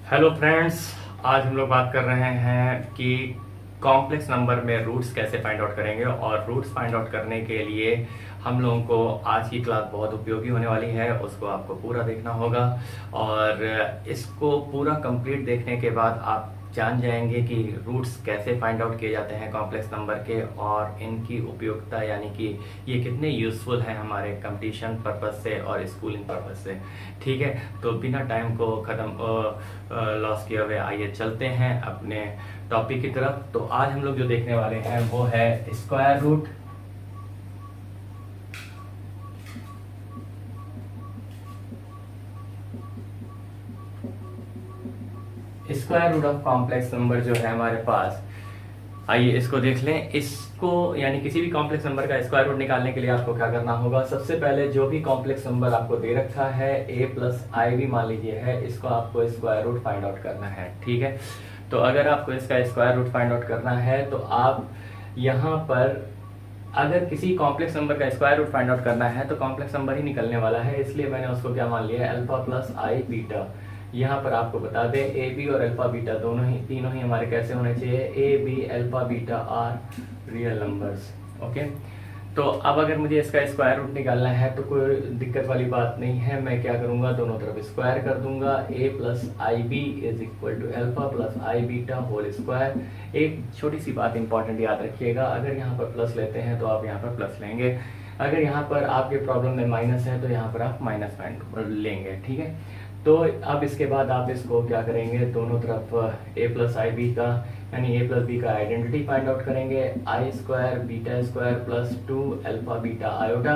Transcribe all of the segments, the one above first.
Hello friends, आज हम लोग बात कर रहे हैं कि कॉम्प्लेक्स नंबर में रूट्स कैसे फाइंड आउट करेंगे। और रूट्स फाइंड आउट करने के लिए हम लोगों को आज की क्लास बहुत उपयोगी होने वाली है, उसको आपको पूरा देखना होगा। और इसको पूरा कंप्लीट देखने के बाद आप जान जाएंगे कि रूट्स कैसे फाइंड आउट किए जाते हैं कॉम्प्लेक्स नंबर के, और इनकी उपयोगिता यानी कि ये कितने यूज़फुल हैं हमारे कंपटीशन पर्पस से और स्कूलिंग पर्पस से। ठीक है, तो बिना टाइम को ख़त्म लॉस किए हुए आइए चलते हैं अपने टॉपिक की तरफ। तो आज हम लोग जो देखने वाले हैं वो है square root. Square root of complex number जो है हमारे पास, आइए इसको देख लें। इसको यानी किसी भी कॉम्प्लेक्स नंबर का स्क्वायर रूट निकालने के लिए आपको क्या करना होगा, सबसे पहले जो भी कॉम्प्लेक्स नंबर आपको दे रखा है a प्लस आई भी मान लीजिए है, इसको आपको स्क्वायर रूट फाइंड आउट करना है। ठीक है, तो अगर आपको इसका स्क्वायर रूट फाइंड आउट करना है तो आप यहाँ पर अगर किसी कॉम्प्लेक्स नंबर का स्क्वायर रूट फाइंड आउट करना है तो कॉम्प्लेक्स नंबर ही निकलने वाला है, इसलिए मैंने उसको क्या मान लिया है, अल्फा प्लस आई बीटा। यहाँ पर आपको बता दें ए बी और अल्फा बीटा तीनों ही हमारे कैसे होने चाहिए, a b alpha beta are real numbers. Okay, तो अब अगर मुझे इसका स्क्वायर रूट निकालना है तो कोई दिक्कत वाली बात नहीं है। मैं क्या करूंगा, दोनों तरफ स्क्वायर कर दूंगा। A plus I B is equal to alpha plus I beta whole square. एक छोटी सी बात इंपॉर्टेंट याद रखिएगा, अगर यहाँ पर प्लस लेते हैं तो आप यहाँ पर प्लस लेंगे, अगर यहाँ पर आपके प्रॉब्लम में माइनस है तो यहाँ पर आप माइनस लेंगे। ठीक है, तो अब इसके बाद आप इसको क्या करेंगे, दोनों तरफ ए प्लस आई बी का यानी ए प्लस बी का आइडेंटिटी फाइंड आउट करेंगे। I square beta square plus 2 alpha beta iota,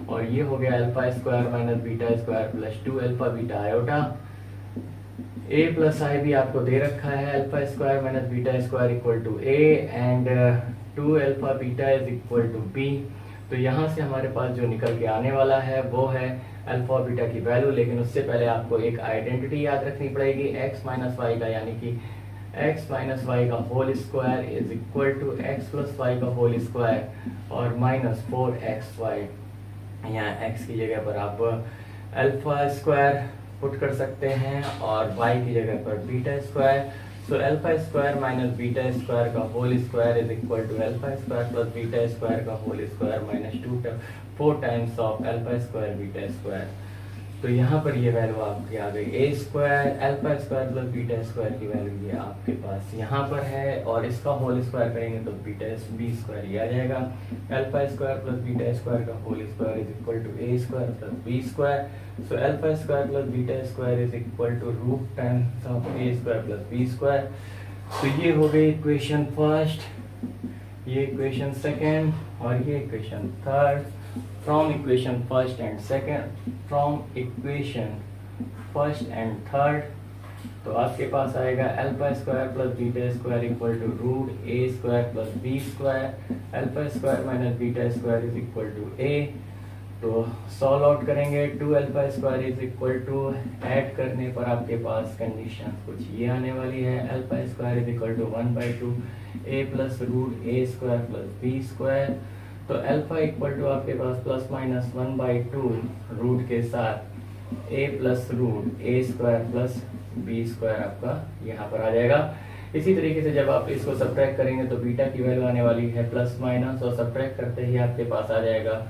और ये हो गया alpha square minus beta square plus 2 alpha beta iota. A plus I B आपको दे रखा है, alpha square minus beta square equal to A and 2 alpha beta is equal to B. तो यहाँ से हमारे पास जो निकल के आने वाला है वो है अल्फा बीटा की वैल्यू, लेकिन उससे पहले आपको एक आइडेंटिटी याद रखनी पड़ेगी x माइनस वाई का, यानी कि x माइनस वाई का whole square is equal to x plus y का होल स्क्वायर और माइनस 4xy। यहाँ x की जगह पर आप अल्फा स्क्वायर पुट कर सकते हैं और y की जगह पर beta square. So alpha square minus beta square का whole square is equal to alpha square plus beta square का whole square minus 4 times of alpha square beta square. तो यहाँ पर ये वैल्यू आपकी आ गई, A square alpha square plus beta square की वैल्यू ये आपके पास यहाँ पर है, और इसका होल स्क्वायर करेंगे तो बीटा बी स्क्वायर ये आ जाएगा। Alpha square plus beta square का whole square is equal to A square plus B square. So alpha square plus beta square is equal to root times of A square plus B square. तो ये हो गई equation first, ये equation second और ये equation third. From equation first and third, तो आपके पास आएगा alpha square plus beta square equal to root A square plus B square, alpha square minus beta square is equal to A. तो solve out करेंगे, 2 alpha square is equal to, add करने पर आपके पास कंडीशन कुछ ये आने वाली है, alpha square is equal to 1/2 a plus root A square plus B square. तो अल्फा इक्वल टू आपके पास प्लस माइनस 1/2 रूट के साथ a plus root A square plus B square आपका यहाँ पर आ जाएगा। इसी तरीके से जब आप इसको सब्ट्रैक्ट करेंगे तो बीटा की वैल्यू आने वाली है प्लस माइनस, और सब्ट्रैक्ट करते ही आपके पास आ जाएगा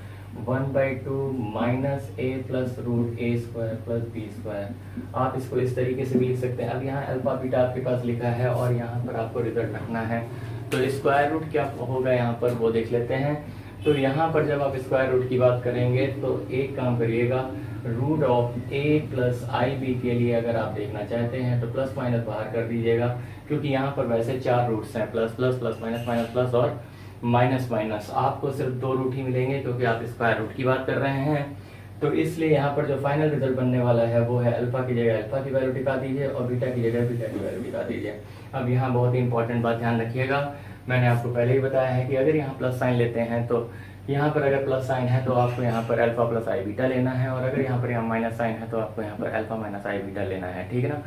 1/2 माइनस ए प्लस रूट ए स्क्वायर प्लस बी स्क्वायर। आप इसको इस तरीके से भी लिख सकते हैं। अब यहाँ अल्फा बीटा आपके पास लिखा है और यहाँ पर आपको रिजल्ट रखना है, तो स्क्वायर रूट क्या होगा यहाँ पर वो देख लेते हैं। तो यहाँ पर जब आप स्क्वायर रूट की बात करेंगे तो एक काम करिएगा, root of a plus I b के लिए अगर आप देखना चाहते हैं तो प्लस माइनस बाहर कर दीजिएगा, क्योंकि यहाँ पर वैसे 4 रूट्स हैं, plus plus plus minus minus plus और माइनस माइनस। आपको सिर्फ 2 रूट ही मिलेंगे क्योंकि आप स्क्वायर रूट की बात कर रहे हैं। तो इसलिए यहाँ पर जो फाइनल रिजल्ट बनने वाला है वो है अल्फा की जगह अल्फा की वैल्यू टिका दीजिए और बीटा की जगह बीटा की वैल्यू टिका दीजिए। अब यहाँ बहुत ही इंपॉर्टेंट बात ध्यान रखिएगा, मैंने आपको पहले ही बताया है कि अगर यहाँ प्लस साइन लेते हैं तो यहाँ पर अगर प्लस साइन है तो आपको यहाँ पर अल्फा प्लस आई बीटा लेना है, और अगर यहाँ पर माइनस साइन है तो आपको यहाँ पर अल्फा माइनस आई बीटा लेना है। ठीक है ना।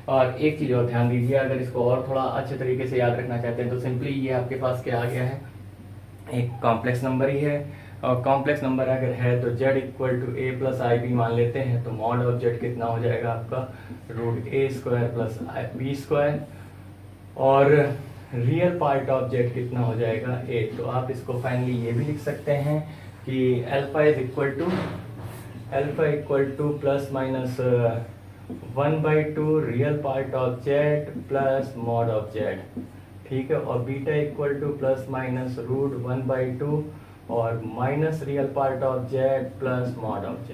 और एक चीज़ और ध्यान दीजिए, अगर इसको और थोड़ा अच्छे तरीके से याद रखना चाहते हैं तो सिंपली ये आपके पास क्या आ गया है, एक कॉम्प्लेक्स नंबर ही है, और कॉम्प्लेक्स नंबर अगर है तो z equal to a plus I b मान लेते हैं, तो मॉड ऑफ z कितना हो जाएगा आपका रूट ए स्क्वायर प्लस बी स्क्वायर, और रियल पार्ट ऑफ z कितना हो जाएगा a। तो आप इसको फाइनली ये भी लिख सकते हैं कि alpha equal to plus minus 1/2 real part of z plus mod of z, ठीक है, और beta equal to plus minus root 1/2 और minus real part of z plus mod of z,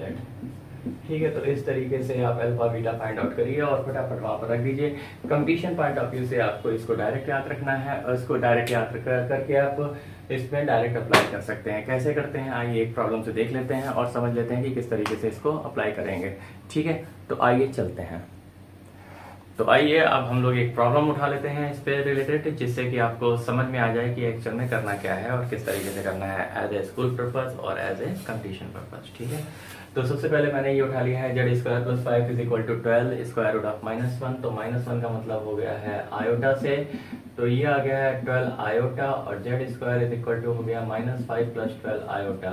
ठीक है। तो इस तरीके से आप अल्फा बीटा फाइंड आउट करिए और फटाफट वहाँ पर रख दीजिए। कंप्लीशन पॉइंट ऑफ व्यू से आपको इसको डायरेक्ट याद रखना है, और इसको डायरेक्ट याद करके आप इसमें डायरेक्ट अप्लाई कर सकते हैं। कैसे करते हैं आइए एक प्रॉब्लम से देख लेते हैं और समझ लेते हैं कि किस तरीके से इसको अप्लाई करेंगे, ठीक है। तो आइए चलते हैं। तो आइए अब हम लोग एक प्रॉब्लम उठा लेते हैं इस पे रिलेटेड, जिससे कि आपको समझ में आ जाए कि एक्चुअल में करना क्या है और किस तरीके से करना है एज ए स्कूल पर्पस और एज ए कंप्लीशन पर्पस, ठीक है। तो सबसे पहले मैंने ये उठा लिया है z square plus 5 is equal to 12 square root of -1। तो -1 का मतलब हो गया है आयोटा से, तो ये आ गया है 12 आयोटा, और z square is equal to हो गया -5 प्लस 12 आयोटा।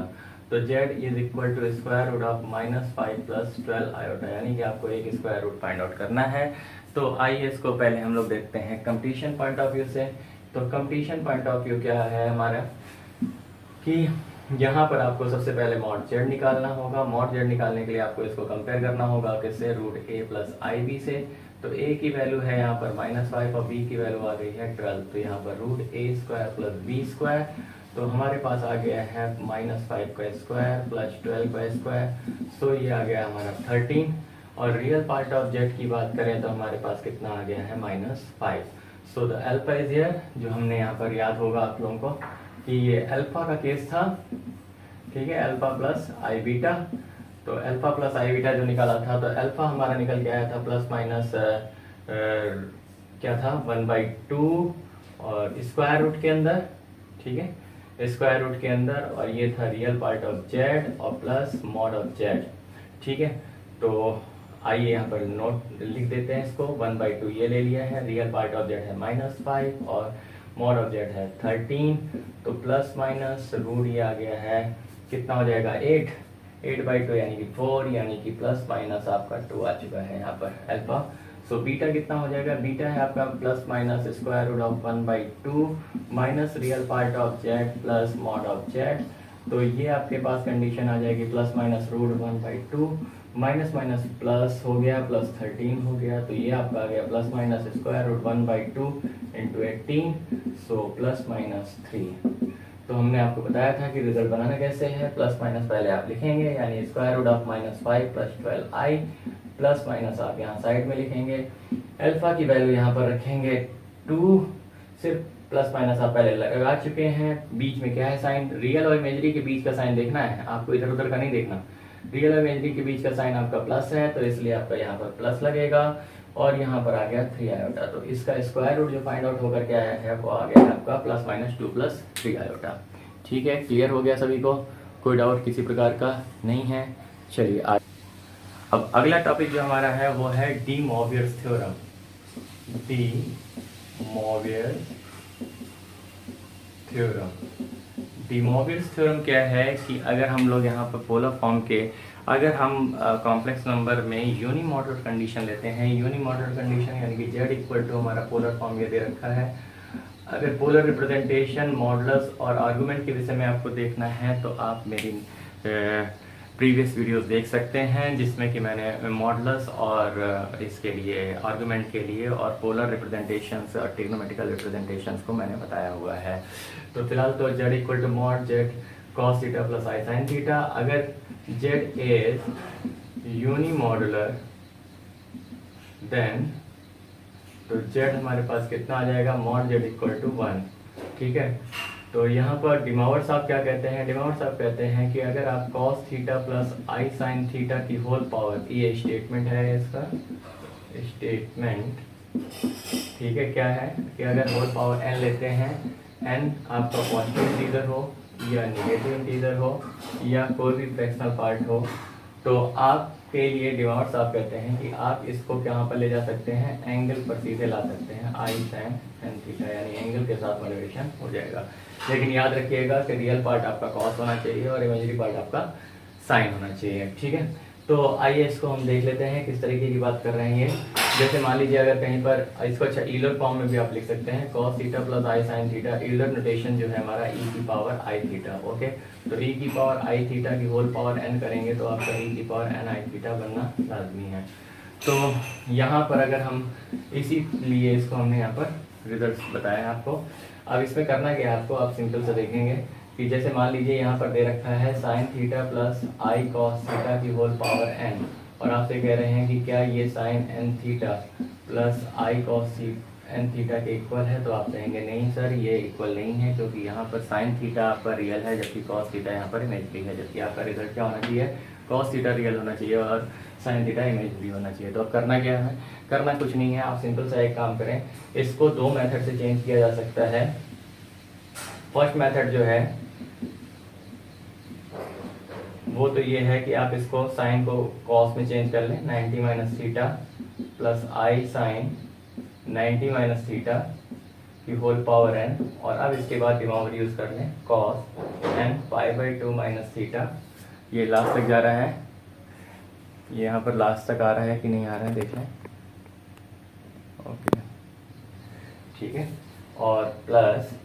तो z is equal to square root of -5 plus 12 iota, यानी कि आपको एक स्क्वायर रूट फाइंड आउट करना है। तो आइए इसको पहले हम लोग देखते हैं कंप्लीशन पॉइंट ऑफ व्यू से। तो कंप्लीशन पॉइंट ऑफ व्यू क्या है हमारा कि यहाँ पर आपको सबसे पहले मॉड z निकालना होगा। मॉड z निकालने के लिए आपको इसको कंपेयर करना होगा किससे, root a plus I b से। तो a की वैल्यू है यहाँ पर -5 और b की वैल्यू आ गई है 12, तो यहाँ पर root a square plus b square, तो हमारे पास आ गया है -5 का स्क्वायर प्लस 12 का स्क्वायर, सो ये आ गया हमारा 13। और रियल पार्ट ऑफ z की बात करें तो हमारे पास कितना आ गया है -5। So the alpha is here, जो हमने यहाँ पर याद होगा आप लोगों को कि ये अल्फा का केस था, ठीक है, अल्फा प्लस आई बीटा। तो अल्फा प्लस आई बीटा जो निकाला था, तो अल्फा हमारा निकल के आया था प्लस माइनस क्या था 1/2 और स्क्वायर रूट के अंदर, ठीक है, स्क्वायर रूट के अंदर, और ये था रियल पार्ट ऑफ z और प्लस मॉड ऑफ z, ठीक है। तो आइए यहाँ पर नोट लिख देते हैं इसको, 1/2 ये ले लिया है, रियल पार्ट ऑफ z है -5 और मॉड ऑफ z है 13, तो प्लस माइनस रूट ये आ गया है, कितना हो जाएगा 8/2 यानी कि 4, यानी कि प्लस माइनस आपका 2 आ चुका है यहाँ पर अल्फा। सो बीटा कितना हो जाएगा, बीटा है आपका plus minus square root of 1/2 minus real part of z plus mod of z। तो ये आपके पास कंडीशन आ जाएगी plus minus root 1/2 minus minus plus हो गया प्लस 13 हो गया, तो ये आपका आ गया plus minus square root 1/2 into 18, so plus minus 3। तो हमने आपको बताया था कि रिजल्ट बनाना कैसे है, प्लस माइनस पहले आप लिखेंगे, यानी square root of -5 plus 12i, plus minus आप यहाँ साइड में लिखेंगे, अल्फा की वैल्यू यहाँ पर रखेंगे 2, सिर्फ प्लस माइनस आप पहले लगा चुके हैं, बीच में क्या है साइन, रियल और इमेजरी के बीच का साइन देखना है आपको, इधर उधर का नहीं देखना। रियल और इमेजरी के बीच का साइन आपका प्लस है, तो इसलिए आपका यहाँ पर प्लस लगेगा, और यहाँ पर आ गया 3 आयोटा। तो इसका स्क्वायर रूट जो फाइंड आउट होकर के आया है वो आ गया है आपका प्लस माइनस 2 प्लस 3 आयोटा, ठीक है। क्लियर हो गया सभी को, कोई डाउट किसी प्रकार का नहीं है। चलिए अब अगला टॉपिक जो हमारा है वो है De Moivre's theorem. De Moivre's theorem, De Moivre's theorem क्या है कि अगर हम लोग यहाँ पर पोलर फॉर्म के, अगर हम कॉम्प्लेक्स नंबर में यूनिमॉडुलर कंडीशन लेते हैं, यूनिमॉडुलर कंडीशन यानी कि z इक्वल टू हमारा पोलर फॉर्म ये दे रखा है। अगर पोलर रिप्रेजेंटेशन, मॉडुलस और आर्गुमेंट के विषय में आपको देखना है तो आप मेरी प्रीवियस वीडियोस देख सकते हैं, जिसमें कि मैंने मॉडुलस और इसके लिए आर्गुमेंट के लिए और पोलर रिप्रेजेंटेशंस और ट्रिग्नोमेट्रिकल रिप्रेजेंटेशंस को मैंने बताया हुआ है। तो फिलहाल तो z equal to mod z cos theta plus I sine theta, अगर z इज यूनिमॉडुलर देन तो z हमारे पास कितना आ जाएगा, मॉड z इक्वल टू 1, ठीक है। तो यहाँ पर डिमावर साहब क्या कहते हैं, डिमावर साहब कहते हैं कि अगर आप cos थीटा प्लस आई साइन थीटा की होल पावर, ये स्टेटमेंट है इसका स्टेटमेंट, ठीक है, क्या है कि अगर होल पावर n लेते हैं, n आपका पॉजिटिव इंटीजर हो या नेगेटिव इंटीजर हो या कोई भी फ्रैक्शनल पार्ट हो, तो आपके लिए डिमांड साहब कहते हैं कि आप इसको कहाँ पर ले जा सकते हैं, एंगल पर सीधे ला सकते हैं, आई साइन एन थीटा, यानी एंगल के साथ मोटिवेशन हो जाएगा। लेकिन याद रखिएगा कि रियल पार्ट आपका कॉस होना चाहिए और इमेजिनरी पार्ट आपका साइन होना चाहिए, ठीक है। तो आइए इसको हम देख लेते हैं किस तरीके की बात कर रहे हैं ये। जैसे मान लीजिए अगर कहीं पर इसको अच्छा ईलर फॉर्म में भी आप लिख सकते हैं, cos थीटा प्लस आई साइन थीटा, ईलर नोटेशन जो है हमारा e की पावर आई थीटा, ओके। तो e की पावर आई थीटा की होल पावर n करेंगे तो आपका e की पावर n आई थीटा बनना लाजमी है। तो यहाँ पर अगर हम इसीलिए इसको हमने यहाँ पर रिजल्ट बताया आपको। अब इसमें करना क्या है आपको, आप सिंपल से देखेंगे कि जैसे मान लीजिए यहाँ पर दे रखा है sine theta plus I cos theta की होल पावर n, और आपसे कह रहे हैं कि क्या ये sign N theta plus I cos N theta के इक्वल है। तो आप कहेंगे नहीं सर ये इक्वल नहीं है, क्योंकि यहाँ पर साइन थीटा आपका रियल है जबकि कॉस थीटा यहाँ पर इमेजरी है, जबकि आपका रिजल्ट क्या होना चाहिए, कॉस थीटा रियल होना चाहिए और साइन थीटा इमेजरी होना चाहिए। तो अब करना क्या है, करना कुछ नहीं है, आप सिंपल सा एक काम करें, इसको दो मेथड से चेंज किया जा सकता है। फर्स्ट मेथड जो है वो तो ये है कि आप इसको साइन को कॉस में चेंज कर लें, 90 माइनस थीटा प्लस आई साइन 90 माइनस थीटा की होल पावर n, और अब इसके बाद डिनोमिनेटर यूज कर लें कॉस n पाई/2 माइनस थीटा। ये लास्ट तक जा रहा है, ये यहाँ पर लास्ट तक आ रहा है कि नहीं आ रहा है देख लें, ओके ठीक है, और प्लस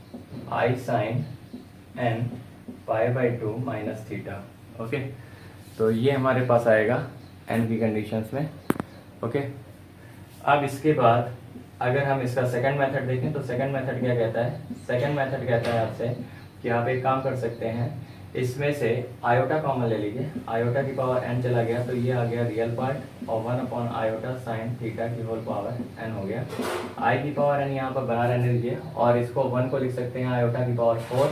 आई साइन n पाई/2 माइनस थीटा, ओके। तो ये हमारे पास आएगा n की कंडीशंस में, ओके। अब इसके बाद अगर हम इसका सेकंड मेथड देखें तो सेकंड मेथड क्या कहता है, सेकंड मेथड कहता है आपसे कि आप एक काम कर सकते हैं, इसमें से आयोटा कॉमन ले लीजिए, आयोटा की पावर n चला गया तो ये आ गया रियल पार्ट और 1 आयोटा साइन थीटा की होल पावर n हो गया। i की पावर n यहाँ पर बना रहने दीजिए और इसको 1 को लिख सकते हैं आयोटा की पावर 4,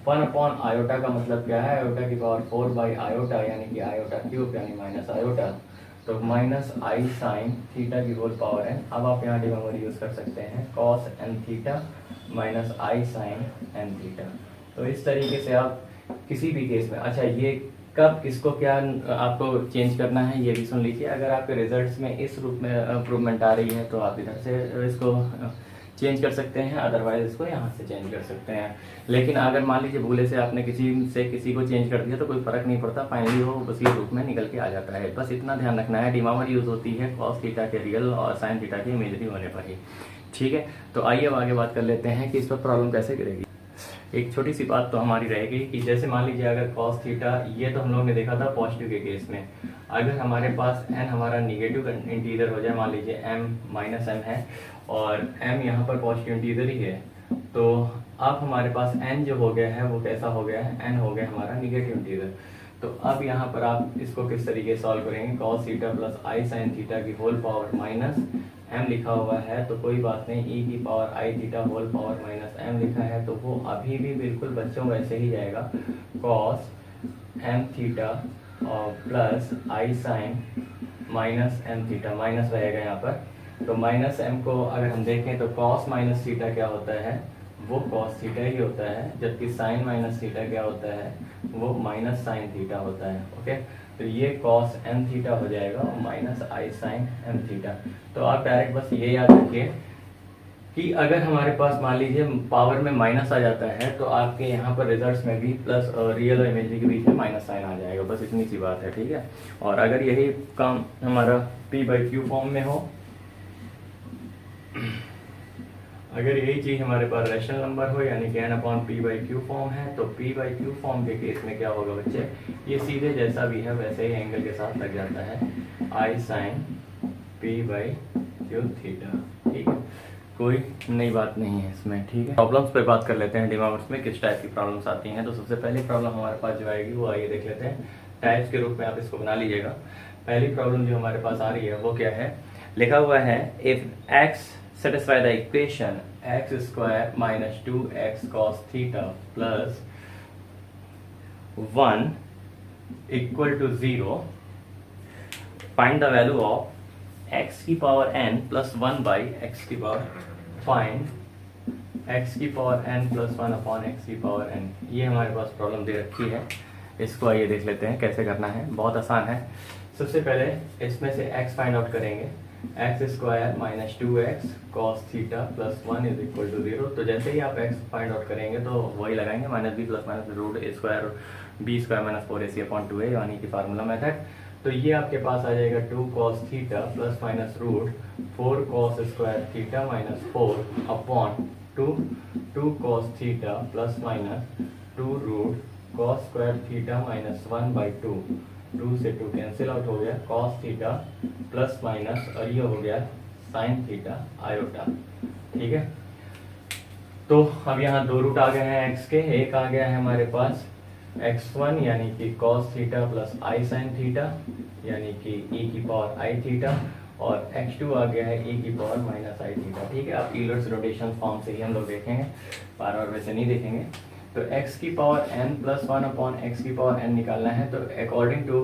1 आयोटा का मतलब क्या है, आयोटा की पावर 4 बाई आयोटा यानी कि आयोटा क्यूब यानी माइनस आयोटा, तो माइनस आई साइन थीटा की होल पावर n। अब आप यहाँ डिनोमिनेटर यूज कर सकते हैं cos n theta minus I sine n theta. तो इस तरीके से आप किसी भी केस में, अच्छा ये कब इसको क्या आपको चेंज करना है ये भी सुन लीजिए। अगर आपके रिजल्ट्स में इस रूप में इम्प्रूवमेंट आ रही है तो आप इधर से इसको चेंज कर सकते हैं, अदरवाइज इसको यहाँ से चेंज कर सकते हैं। लेकिन अगर मान लीजिए भूले से आपने किसी को चेंज कर दिया तो कोई फर्क नहीं पड़ता, फाइनली वो उसी रूप में निकल के आ जाता है। बस इतना ध्यान रखना है, डिनोमिनेटर यूज होती है कॉस थीटा के रियल और साइन थीटा की इमेजरी होने पर ही, ठीक है। तो आइए अब आगे बात कर लेते हैं कि इस पर प्रॉब्लम कैसे करेगी। एक छोटी सी बात तो हमारी रहेगी कि जैसे मान लीजिए अगर cos थीटा, ये तो हम लोगों ने देखा था पॉजिटिव के केस में, अगर हमारे पास n हमारा निगेटिव इंटीजर हो जाए, मान लीजिए m माइनस m है और m यहाँ पर पॉजिटिव इंटीजर ही है, तो अब हमारे पास n जो हो गया है वो कैसा हो गया है, n हो गया हमारा निगेटिव इंटीजर। तो अब यहाँ पर आप इसको किस तरीके से सॉल्व करेंगे, cos थीटा प्लस आई साइन थीटा की होल पावर माइनस m लिखा हुआ है तो कोई बात नहीं, e की पावर आई theta whole power minus m लिखा है तो वो अभी भी बिल्कुल बच्चों वैसे ही जाएगा, cos m थीटा और प्लस आई sine minus m theta, minus रहेगा यहाँ पर। तो माइनस m को अगर हम देखें तो cos माइनस थीटा क्या होता है, वो cos थीटा ही होता है, जबकि साइन माइनस थीटा क्या होता है, वो माइनस साइन थीटा होता है, ओके। तो ये cos m थीटा हो जाएगा और minus I sign m theta. तो आप डायरेक्ट बस ये याद रखिए कि अगर हमारे पास मान लीजिए पावर में माइनस आ जाता है तो आपके यहाँ पर रिजल्ट्स में भी प्लस और रियल और इमेजरी के बीच में माइनस साइन आ जाएगा, बस इतनी सी बात है, ठीक है। और अगर यही काम हमारा p/q फॉर्म में हो, अगर यही चीज़ हमारे पास रैशनल नंबर हो यानी कि n/p/q फॉर्म है, तो p/q फॉर्म के केस में क्या होगा बच्चे, ये सीधे जैसा भी है वैसे ही एंगल के साथ लग जाता है, आई साइन p/q थीटा, ठीक है। कोई नई बात नहीं है इसमें, ठीक है। प्रॉब्लम्स पे बात कर लेते हैं, डिनोमिनेटर्स में किस टाइप की प्रॉब्लम्स आती हैं। तो सबसे पहली प्रॉब्लम हमारे पास जो आएगी वो आइए देख लेते हैं, टाइप्स के रूप में आप इसको बना लीजिएगा। पहली प्रॉब्लम जो हमारे पास आ रही है वो क्या है, लिखा हुआ है if x satisfy the equation x square minus 2x cos theta plus 1 equal to 0, find the value of x की power n plus 1 by x की पावर, find x की power n plus 1 upon x की power n। ये हमारे पास problem दे रखी है। इसको आइए देख लेते हैं कैसे करना है, बहुत आसान है। सबसे पहले इसमें से x फाइंड आउट करेंगे, x square minus 2x cos theta plus 1 is equal to 0। तो जैसे ही आप x फाइंड आउट करेंगे तो वही लगाएंगे, minus B plus minus root ए square B square minus 4ac upon 2a, यानी कि फार्मूला मेथड। तो ये आपके पास आ जाएगा 2 cos theta plus minus root 4 cos square theta minus 4 upon 2 cos theta plus minus 2 root cos square theta minus 1/2। 2 से 2 cancel out हो गया, कॉस थीटा प्लस माइनस, और ये हो गया साइन थीटा आयोटा। ठीक है, तो अब यहाँ 2 रूट आ गए हैं x के, एक आ गया है हमारे पास x1 यानी कि cos थीटा प्लस आई साइन थीटा यानी कि e की पावर आई थीटा, और x2 आ गया है e की पावर माइनस आई थीटा। ठीक है, अब यूलर्स रोटेशन फॉर्म से ही हम लोग देखेंगे, बार बार वैसे नहीं देखेंगे। तो x की power n plus 1 upon x की पावर n निकालना है। तो अकॉर्डिंग टू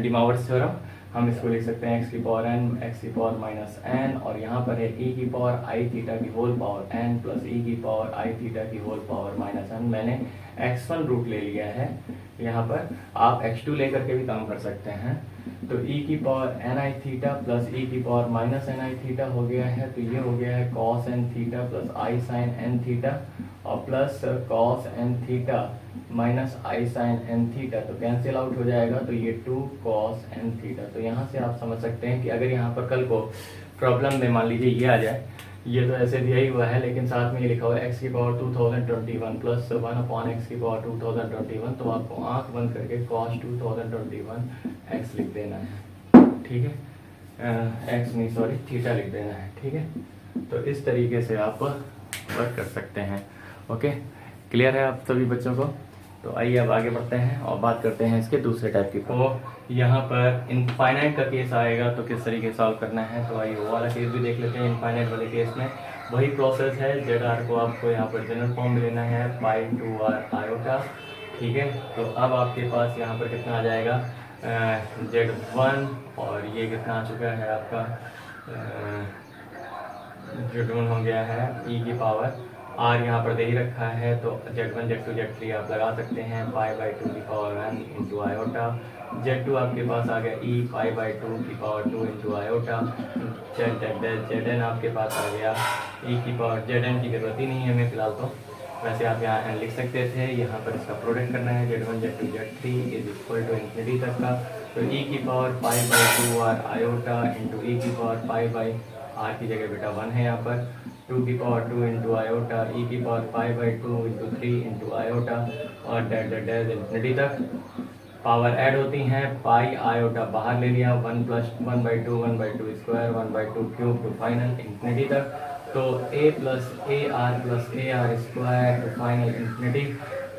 डिमॉवर्स थ्योरम हम इसको लिख सकते हैं x की पावर n, x की पावर माइनस n, और यहाँ पर है e की पावर आई थीटा की whole power n plus e की पावर आई थीटा की होल पावर माइनस n। मैंने x1 रूट ले लिया है, यहाँ पर आप x2 लेकर के भी काम कर सकते हैं। तो e की पावर n आई थीटा प्लस e की पावर माइनस n आई थीटा हो गया है, तो ये हो गया है cos n थीटा प्लस आई साइन n थीटा, और plus cos n theta minus I sine n theta, तो कैंसिल आउट हो जाएगा, तो ये 2 cos n थीटा। तो यहाँ से आप समझ सकते हैं कि अगर यहाँ पर कल को प्रॉब्लम में मान लीजिए ये आ जाए, ये तो ऐसे दिया ही हुआ है लेकिन साथ में ये लिखा हुआ है x की पावर 2021 प्लस 1 अपॉन x की पावर 2021, तो आपको आंख बंद करके cos 2021 x लिख देना है। ठीक है, x नहीं सॉरी थीटा लिख देना है। ठीक है, तो इस तरीके से आप वर्क कर सकते हैं। ओके, क्लियर है आप सभी बच्चों को? तो आइए अब आगे बढ़ते हैं और बात करते हैं इसके दूसरे टाइप की। तो यहाँ पर इनफाइनाइट का केस आएगा तो किस तरीके से सॉल्व करना है, तो आइए वो वाला केस भी देख लेते हैं। इनफाइनाइट वाले केस में वही प्रोसेस है, ZR को आपको यहाँ पर जनरल फॉर्म में लेना है पाई 2r आयोटा। ठीक है, तो अब आपके पास यहाँ पर कितना आ जाएगा Z1, और ये कितना आ चुका है आपका Z1 हो गया है e की पावर r यहाँ पर दे ही रखा है, तो Z1 Z2 Z3 आप लगा सकते हैं, π/2 की पावर 1 इंटू आयोटा। Z2 आपके पास आ गया e π/2 की पावर 2 इंटू आयोटा। Zn आपके पास आ गया e की पावर, Zn की जरूरत ही नहीं है हमें फिलहाल, तो वैसे आप यहाँ n लिख सकते थे। यहाँ पर इसका प्रोडक्ट करना है Z1 Z2 Z3 is equal to infinity तक का, तो e की power π/2r iota into e की पावर π/r की जगह बेटा 1 है यहाँ पर, 2 की पावर 2 इंटू आयोटा, e की पावर π/2 इंटू 3 इंटू आयोटा, और डैश इन्फिनिटी तक। पावर ऐड होती हैं, पाई आयोटा बाहर ले लिया, 1 plus 1/2 1/2 square 1/2 cube, to final infinity तक। तो a plus a r plus a r square to final infinity.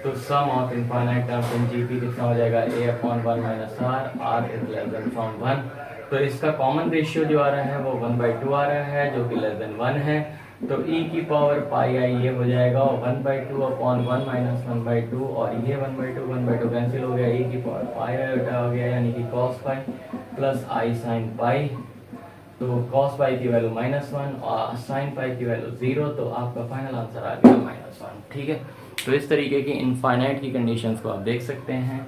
तो sum of infinite terms in GP कितना हो जाएगा, a/1 minus r is less than from 1। तो इसका कॉमन रेशियो जो आ रहा है वो 1/2 आ रहा है, जो कि लेस देन 1 है। तो e की पावर पाई आई ये हो जाएगा 1/2 अपॉन 1 माइनस 1/2, और ये 1/2 कैंसिल हो गया, e की पावर पाई आयोटा हो गया यानी कि cos पाई प्लस आई साइन पाई। तो cos पाई की वैल्यू -1 और साइन पाई की वैल्यू 0, तो आपका फाइनल आंसर आ गया -1। ठीक है, तो इस तरीके की इनफाइनाइट की कंडीशंस को आप देख सकते हैं।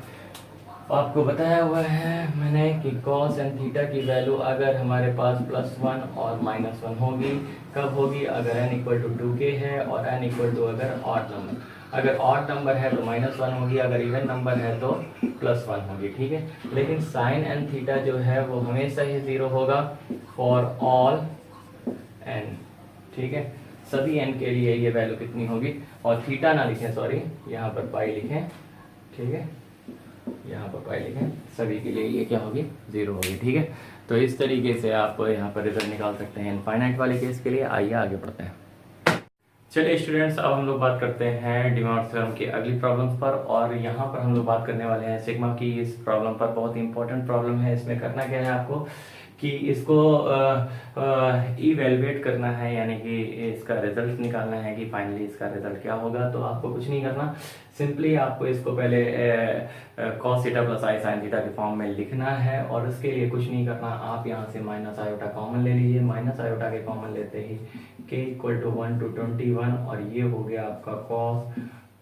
आपको बताया हुआ है मैंने कि cos n थीटा की वैल्यू अगर हमारे पास +1 और -1 होगी, कब होगी, अगर n इक्वल टू 2k है और n इक्वल टू अगर ऑड नंबर, अगर ऑड नंबर है तो -1 होगी, अगर इवन नंबर है तो +1 होगी। ठीक है, लेकिन साइन n थीटा जो है वो हमेशा ही 0 होगा फॉर ऑल n। ठीक है, सभी n के लिए ये वैल्यू कितनी होगी, और थीटा ना लिखें सॉरी, यहाँ पर पाई लिखें। ठीक है, यहाँ पर पाई लिखें, सभी के लिए ये क्या होगी, 0 होगी। ठीक है, तो इस तरीके से आप यहाँ पर रिजल्ट निकाल सकते हैं इनफाइनाइट वाले केस के लिए। आइए आगे बढ़ते हैं। चलिए स्टूडेंट्स, अब हम लोग बात करते हैं डिमॉर्ट्स थ्योरम की अगली प्रॉब्लम्स पर, और यहाँ पर हम लोग बात करने वाले हैं सिग्मा की। इस प्रॉब्लम पर बहुत ही इंपॉर्टेंट प्रॉब्लम है। इसमें करना क्या है आपको कि इसको इवेलुएट करना है, यानी कि इसका रिजल्ट निकालना है कि फाइनली इसका रिजल्ट क्या होगा। तो आपको कुछ नहीं करना, सिंपली आपको इसको पहले cos थीटा प्लस आई साइन थीटा के फॉर्म में लिखना है, और उसके लिए कुछ नहीं करना, आप यहाँ से माइनस आयोटा कॉमन ले लीजिए। माइनस आयोटा के कॉमन लेते ही k इक्वल टू 1 to 21, और ये हो गया आपका cos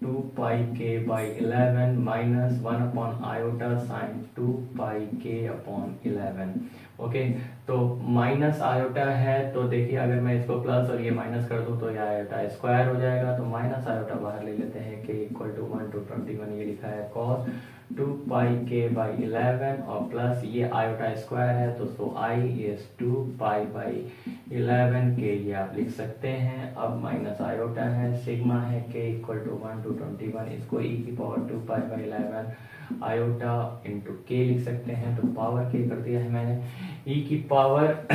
2 पाई के by 11 minus 1 upon iota sine 2 पाई के अपॉन 11। ओके, तो माइनस आयोटा है तो देखिए अगर मैं इसको प्लस और ये माइनस कर दूं तो ये आयोटा स्क्वायर हो जाएगा, तो माइनस आयोटा बाहर ले लेते हैं के इक्वल टू 1 to 21, ये लिखा है कॉस 2 पाई के बाई 11 और प्लस ये आयोटा स्क्वायर है तो सो आई इज 2 पाई बाई 11 के, ये आप लिख सकते हैं। अब माइनस आयोटा है, सिग्मा है के इक्वल टू 1 to 21, इसको ई की power 2 pi by 11 iota into के लिख सकते हैं, तो पावर के कर दिया है मैंने, ई की पावर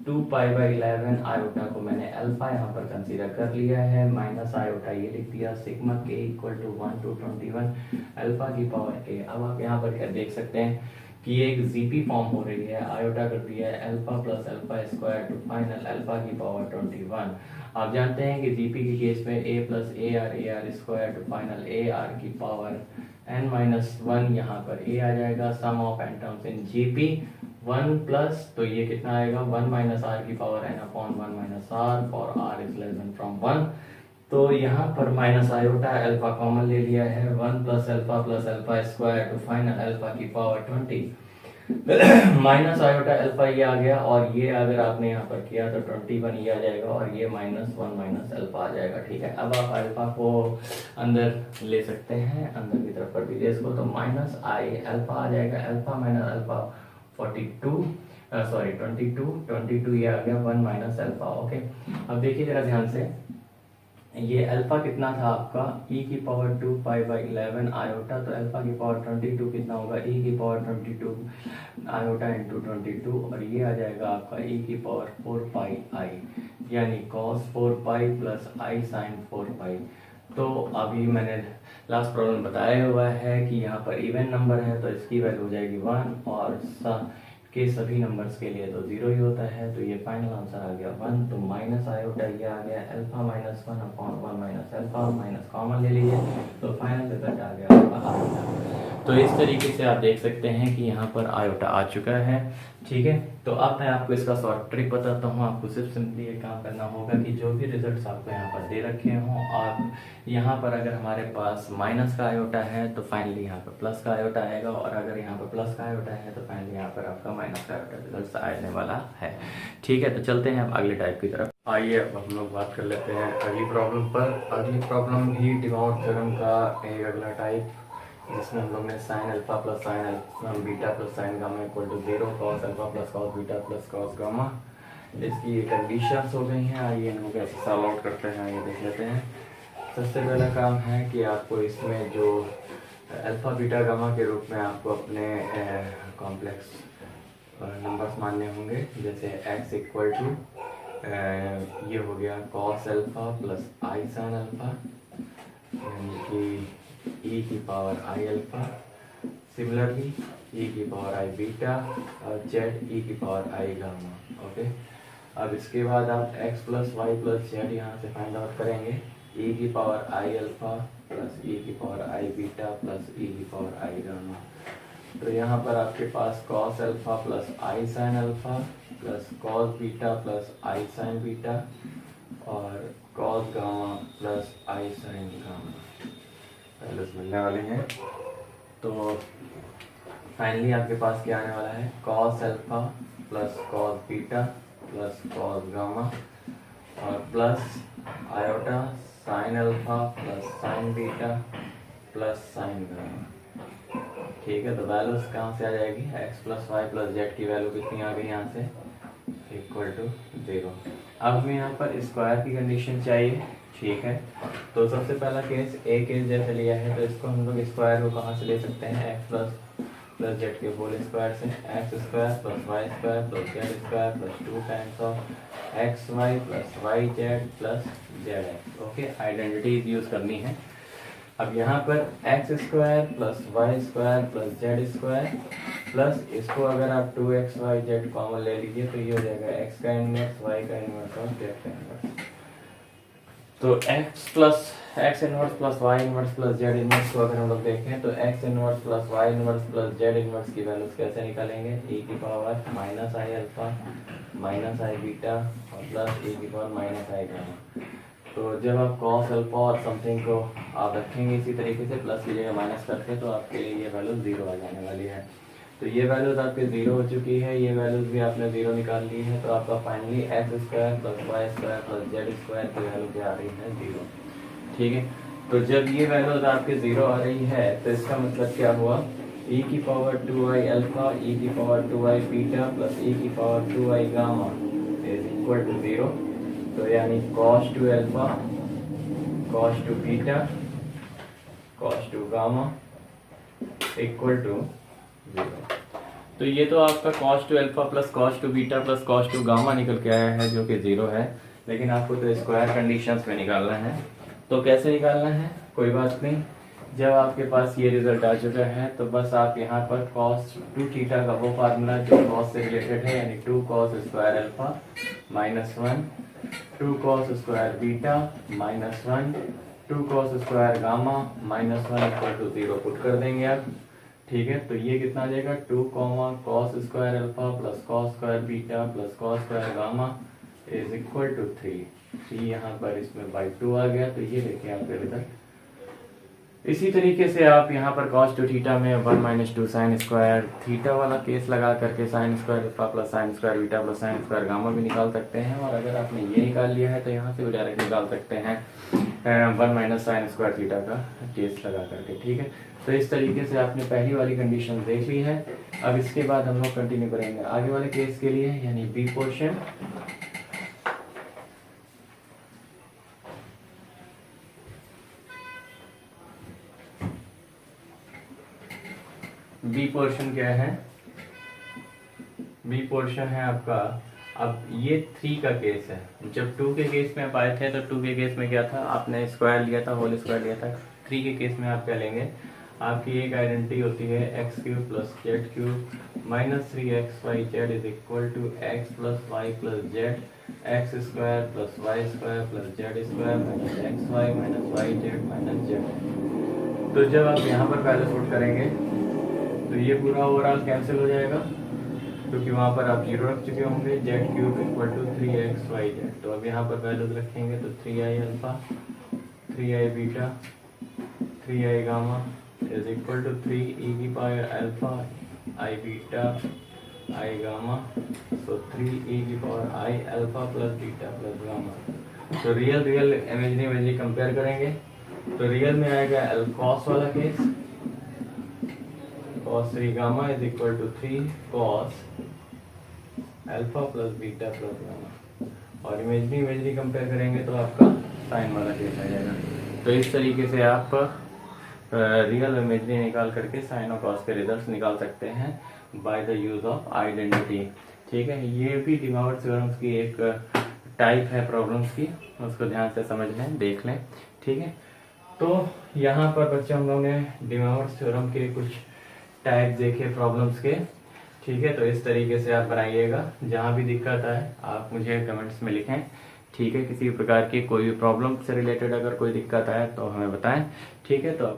2 पाई बाई 11 आयोटा को मैंने अल्फा यहाँ पर कंसीडर कर लिया है, माइनस आयोटा ये लिख दिया, सिग्मा के इक्वल टू 1 to 21 अल्फा की पावर के। अब आप यहाँ पर क्या देख सकते हैं कि ये एक जीपी फॉर्म हो रही है, आयोटा कर दिया है alpha plus alpha square to final alpha की पावर 21। आप जानते हैं कि जीपी के केस में a plus a r square to final a r की पावर n माइनस 1, यहाँ पर a आ जाएगा, sum of n terms in GP 1 plus, तो ये कितना आएगा 1 माइनस आर की power n upon 1 minus r for r is less than from 1। तो यहाँ पर माइनस आयोटा अल्फा कॉमन ले लिया है, 1 plus alpha square to final alpha की पावर 20 माइनस आयोटा अल्फा ये आ गया, और ये अगर आपने यहाँ पर किया तो 21 ये आ जाएगा, और ये माइनस 1 माइनस अल्फा आ जाएगा। ठीक है, अब आप अल्फा को अंदर ले सकते हैं, अंदर की तरफ कर दीजिए इसको, तो माइनस आई अल्फा आ जाएगा, अल्फा माइनस अल्फा 22 ये आ गया 1 माइनस अल्फा। ओके, अब देखिए जरा ध्यान से, ये अल्फा कितना था आपका e की पावर 2 पाई बाई 11 आयोटा, तो अल्फा की पावर 22 कितना होगा e की पावर 22 आयोटा इंटू 22, और ये आ जाएगा आपका e की पावर 4 पाई आई, यानी cos 4 पाई प्लस आई साइन 4 पाई। तो अभी मैंने लास्ट प्रॉब्लम बताया हुआ है कि यहाँ पर इवन नंबर है तो इसकी वैल्यू हो जाएगी 1, और के सभी नंबर्स के लिए तो 0 ही होता है, तो ये फाइनल आंसर आ गया 1। तो माइनस आयोटा ये आ गया alpha minus 1 upon 1 minus alpha, minus common ले लीजिए, तो फाइनल रिजल्ट आ गया आपका आयोटा। तो इस तरीके से आप देख सकते हैं कि यहाँ पर आयोटा आ चुका है। ठीक है, तो अब मैं आपको इसका शॉर्ट ट्रिक बताता हूँ। आपको सिर्फ सिंपली ये काम करना होगा कि जो भी रिजल्ट्स आपको यहाँ पर दे रखे हों, और यहाँ पर अगर हमारे पास माइनस का आयोटा है तो फाइनली यहाँ पर प्लस का आयोटा आएगा, और अगर यहाँ पर प्लस का आयोटा है तो फाइनली यहाँ पर आपका माइनस का आयोटा रिजल्ट आने वाला है। ठीक है, तो चलते हैं अब अगले टाइप की तरफ। आइए अब हम लोग बात कर लेते हैं अगली प्रॉब्लम पर। अगली प्रॉब्लम भी डी मॉर्गन थ्योरम का एक अगला टाइप, जिसमें हम लोग ने sine alpha plus sine beta plus sine gamma equal to 0, cos alpha plus cos beta plus cos gamma, इसकी कंडीशंस हो गई हैं। आइए इनको कैसे सॉल्व आउट करते हैं ये देख लेते हैं। सबसे पहला काम है कि आपको इसमें जो अल्फा बीटा गामा के रूप में आपको अपने कॉम्प्लेक्स नंबर्स मानने होंगे, जैसे x इक्वल टू ये हो गया कॉस अल्फा प्लस आई साइन अल्फा, यानी कि e की power i alpha, similarly e की पावर आई बीटा, और z e की पावर आई गामा। ओके, अब इसके बाद आप x plus y plus z यहाँ से फाइंड आउट करेंगे, e की power i alpha plus e की power i beta plus e की पावर आई गामा। तो यहाँ पर आपके पास कॉस अल्फा प्लस आई sine alpha plus cos beta plus आई साइन बीटा और कॉस गामा प्लस आई साइन गामा वैल्यूज मिलने वाले हैं। तो फाइनली आपके पास क्या आने वाला है, cos alpha plus cos beta plus cos gamma और plus iota sine alpha plus sine beta plus sine gamma. ठीक है, तो वैल्यूज कहाँ से आ जाएगी, x plus y plus z की वैल्यू कितनी आ गई यहाँ से, इक्वल टू 0। अब हमें यहाँ पर स्क्वायर की कंडीशन चाहिए। ठीक है, तो सबसे पहला केस ए केस जैसे लिया है, तो इसको हम लोग स्क्वायर को कहाँ से ले सकते हैं, एक्स प्लस जेड के होल स्क्वायर से, x square plus y square plus z square plus 2 times of x y plus y z plus z x. Okay, identities use करनी है। अब यहाँ पर x square plus y square plus z square plus इसको अगर आप 2x y z common ले लीजिए तो ये हो जाएगा x का इनवर्स y का इनवर्स और z का इनवर्स। तो x inverse plus y inverse plus z inverse को अगर हम लोग देखें तो x inverse plus y inverse plus z inverse की वैल्यूज कैसे निकालेंगे, e की पावर माइनस आई अल्फा माइनस आई बीटा और प्लस e की पावर माइनस आई गामा। तो जब आप कॉस अल्फा और समथिंग को आप रखेंगे इसी तरीके से प्लस की जगह माइनस करके, तो आपके लिए ये वैल्यू जीरो आ जाने वाली है। तो ये वैल्यूज आपके जीरो हो चुकी है, ये वैल्यूज भी आपने जीरो निकाल ली है। तो आपका finally x square plus y square plus z square की वैल्यू क्या आ रही है, जीरो। ठीक है, तो जब ये वैल्यूज आपके जीरो आ रही है तो इसका मतलब क्या हुआ, e की पावर 2i अल्फा e की power 2i beta plus e की power 2i gamma is equal to zero. तो यानी cos 2 alpha cos 2 beta cos 2 gamma equal to zero. तो ये तो आपका cos 2 alpha plus cos 2 beta plus cos 2 gamma निकल के आया है, जो कि जीरो है। लेकिन आपको तो स्क्वायर कंडीशंस में निकालना है। तो कैसे निकालना है, कोई बात नहीं, जब आपके पास ये रिजल्ट आ चुका है तो बस आप यहाँ पर cos 2 थीटा का वो फार्मूला जो cos से रिलेटेड है, यानी 2 cos square alpha minus 1 2 cos square beta minus 1 2 cos square gamma minus 1 equal to zero put कर देंगे आप। ठीक है, तो ये कितना आ जाएगा, 2 cos square alpha plus cos square beta plus cos square gamma is equal to 3। यहाँ पर इसमें बाई 2 आ गया। तो ये देखिए आपके रिजल्ट। इसी तरीके से आप यहाँ पर cos 2 थीटा में 1 माइनस 2 साइन स्क्वायर थीटा वाला केस लगा करके sine square alpha plus sine square beta plus sine square gamma भी निकाल सकते हैं। और अगर आपने ये निकाल लिया है तो यहाँ से भी डायरेक्ट निकाल सकते हैं 1 माइनस साइन स्क्वायर थीटा का केस लगा करके। ठीक है, तो इस तरीके से आपने पहली वाली कंडीशन देख ली है। अब इसके बाद हम लोग कंटिन्यू करेंगे आगे वाले केस के लिए, यानी बी पोर्शन। बी पोर्शन क्या है, बी पोर्शन है आपका, अब ये 3 का केस है। जब 2 के केस में आप आए थे तो 2 के केस में क्या था, आपने स्क्वायर लिया था, होल स्क्वायर लिया था। 3 के केस में आप क्या लेंगे, आपकी एक आइडेंटिटी होती है x cube plus z cube minus 3xy z is equal to x plus y plus z x square plus y square plus z square minus x y minus y z minus z. तो जब आप यहाँ पर पहले put करेंगे तो ये पूरा ओवरऑल कैंसिल हो जाएगा, क्योंकि वहाँ पर आप जीरो रख चुके होंगे। Z cube equal to 3xy z. तो अब यहाँ पर वैल्यूज रखेंगे तो 3i alpha 3i beta 3i gamma is equal to 3 e की power alpha i beta i gamma, so 3 e की power i alpha plus beta plus gamma. तो real imaginary compare करेंगे तो रियल में आएगा cos वाला case, cos 3 gamma is equal to 3 cos alpha plus beta plus gamma. और imaginary compare करेंगे तो आपका साइन वाला केस आ जाएगा। तो इस तरीके से आप रियल इमेजिनरी निकाल करके साइन और कॉस के रिजल्ट्स निकाल सकते हैं by the use of identity. ठीक है, ये भी डी मोवर्स थ्योरम्स की एक टाइप है प्रॉब्लम्स की, उसको ध्यान से समझ लें, देख लें। ठीक है, तो यहाँ पर बच्चों हम लोग ने डी मोवर्स थ्योरम के कुछ टाइप देखे प्रॉब्लम्स के। ठीक है, तो इस तरीके से आप बनाइएगा। जहाँ भी दिक्कत आए आप मुझे कमेंट्स में लिखें। ठीक है, किसी प्रकार की कोई भी प्रॉब्लम से रिलेटेड अगर कोई दिक्कत आए तो हमें बताएं। ठीक है, तो